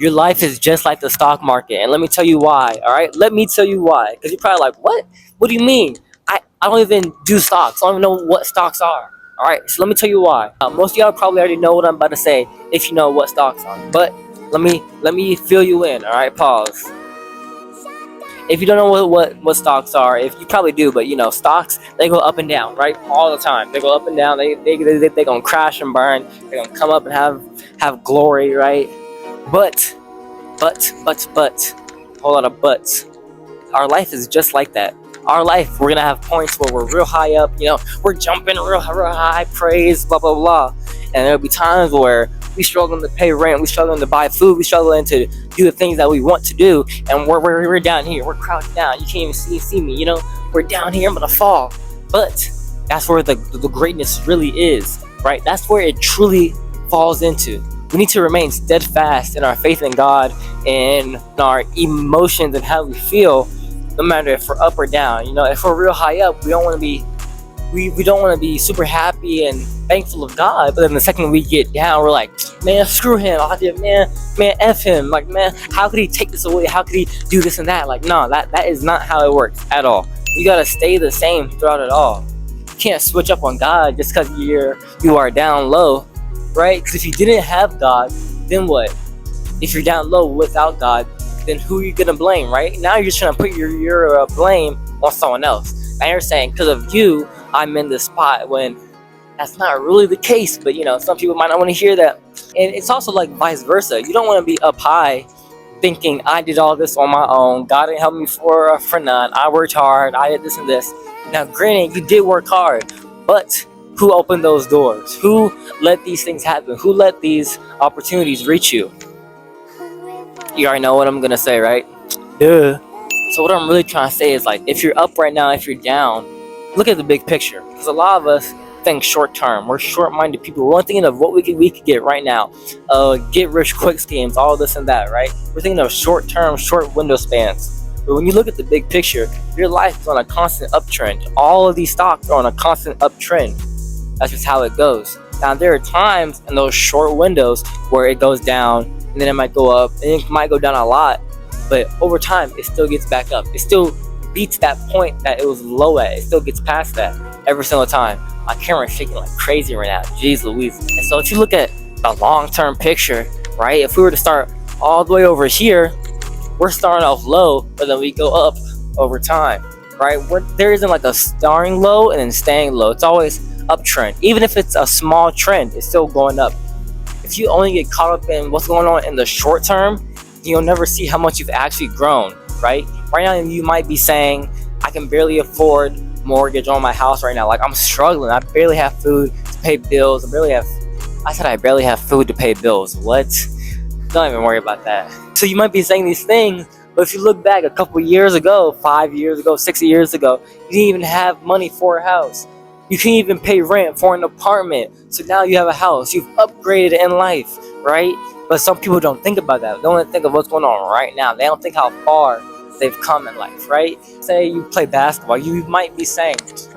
Your life is just like the stock market, and let me tell you why. All right, let me tell you why. Because you're probably like, what? What do you mean? I don't even do stocks. I don't even know what stocks are. All right, so let me tell you why. Most of y'all probably already know what I'm about to say if you know what stocks are. But let me fill you in. All right, pause. If you don't know what stocks are, if you probably do, but stocks, they go up and down, right? All the time. They go up and down. They gonna crash and burn. They're gonna come up and have glory, right? But whole lot of buts. Our life is just like that. Our life, we're gonna have points where we're real high up, we're jumping real high, praise, blah blah blah. And there'll be times where we struggling to pay rent, we struggling to buy food, we struggling to do the things that we want to do, and we're down here, we're crouched down. You can't even see me, we're down here, I'm gonna fall. But that's where the greatness really is, right? That's where it truly falls into. We need to remain steadfast in our faith in God and in our emotions and how we feel, no matter if we're up or down. If we're real high up, we don't want to be we don't want to be super happy and thankful of God, but then the second we get down, we're like, man, screw him. Man, F him. Like, man, how could he take this away? How could he do this and that? Like, no, that is not how it works at all. You gotta stay the same throughout it all. You can't switch up on God just because you are down low, right? Because if you didn't have God, then what? If you're down low without God, then who are you gonna blame, right? Now you're just trying to put your blame on someone else. Now you're saying, because of you, I'm in this spot, when that's not really the case. But some people might not want to hear that. And it's also like vice versa. You don't want to be up high thinking, I did all this on my own, God didn't help me for none, I worked hard, I did this and this. Now granted, you did work hard, but who opened those doors? Who let these things happen? Who let these opportunities reach you? You already know what I'm gonna say, right? Duh. So what I'm really trying to say is, like, if you're up right now, if you're down, look at the big picture. Because a lot of us think short term. We're short-minded people. We're thinking of what we could get right now. Get rich quick schemes, all this and that, right? We're thinking of short term, short window spans. But when you look at the big picture, your life is on a constant uptrend. All of these stocks are on a constant uptrend. That's just how it goes. Now, there are times in those short windows where it goes down, and then it might go up, and it might go down a lot. But over time, it still gets back up. It still beats that point that it was low at. It still gets past that every single time. My camera's shaking like crazy right now. Jeez Louise. And so if you look at the long-term picture, right? If we were to start all the way over here, we're starting off low, but then we go up over time, right? There isn't like a starting low and then staying low. It's always uptrend. Even if it's a small trend, it's still going up. If you only get caught up in what's going on in the short term, you'll never see how much you've actually grown, right? Right now, you might be saying, I can barely afford mortgage on my house right now. Like, I'm struggling. I barely have food to pay bills. I said I barely have food to pay bills. What? Don't even worry about that. So you might be saying these things, but if you look back a couple years ago, 5 years ago, 6 years ago, you didn't even have money for a house. You can't even pay rent for an apartment. So now you have a house. You've upgraded in life, right? But some people don't think about that. They don't think of what's going on right now. They don't think how far they've come in life, right? Say you play basketball. You might be saying,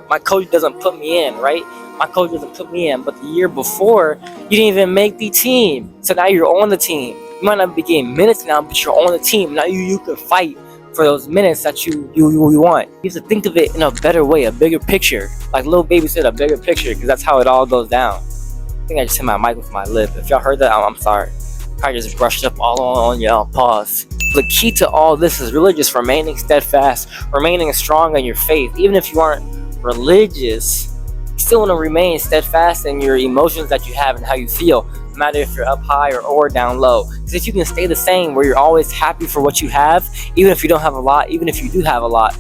my coach doesn't put me in, right? My coach doesn't put me in. But the year before, you didn't even make the team. So now you're on the team. You might not be getting minutes now, but you're on the team. Now you can fight for those minutes that you want. You have to think of it in a better way, a bigger picture. Like Lil Baby said, a bigger picture, because that's how it all goes down. I think I just hit my mic with my lip. If y'all heard that, I'm sorry. I just brushed up all on y'all. Pause. The key to all this is really just remaining steadfast, remaining strong in your faith. Even if you aren't religious, you still want to remain steadfast in your emotions that you have and how you feel, no matter if you're up high or down low. Because if you can stay the same, where you're always happy for what you have, even if you don't have a lot, even if you do have a lot,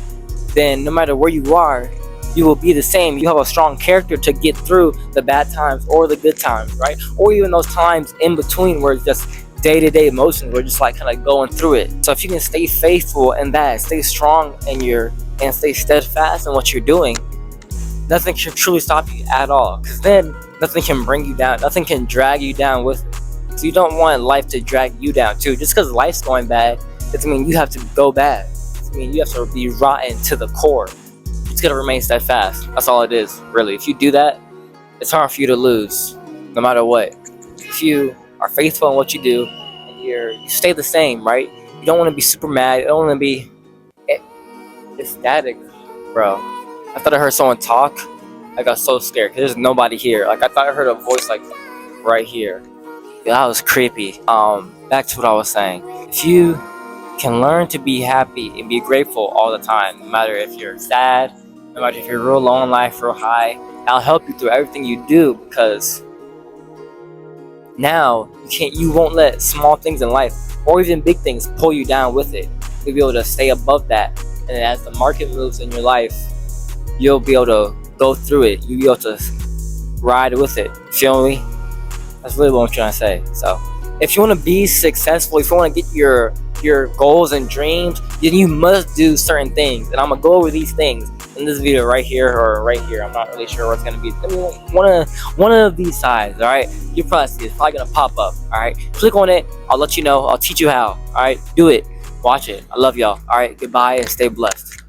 then no matter where you are, you will be the same. You have a strong character to get through the bad times or the good times, right? Or even those times in between where it's just day-to-day emotions. We're just like kind of going through it. So if you can stay faithful in that, stay strong and stay steadfast in what you're doing, nothing can truly stop you at all. Because then nothing can bring you down. Nothing can drag you down with it. So you don't want life to drag you down too. Just because life's going bad doesn't mean you have to go bad. It means you have to be rotten to the core. It's gonna remain steadfast. That's all it is, really. If you do that, it's hard for you to lose, no matter what. If you are faithful in what you do, and you stay the same, right? You don't want to be super mad. You don't want to be ecstatic, bro. I thought I heard someone talk. I got so scared because there's nobody here. Like I thought I heard a voice like right here. Yeah, that was creepy. Back to what I was saying. If you can learn to be happy and be grateful all the time, no matter if you're sad, no matter if you're real low in life, real high, that'll help you through everything you do, because now you won't let small things in life or even big things pull you down with it. You'll be able to stay above that, and as the market moves in your life, you'll be able to go through it. You'll be able to ride with it. Feel me? That's really what I'm trying to say. So if you want to be successful, if you want to get your goals and dreams, then you must do certain things, and I'm gonna go over these things in this video right here or right here. I'm not really sure what's gonna be. I mean, one of these sides. All right, you probably see it's probably gonna pop up. All right, click on it. I'll let you know. I'll teach you how. All right, do it. Watch it. I love y'all. All right, goodbye and stay blessed.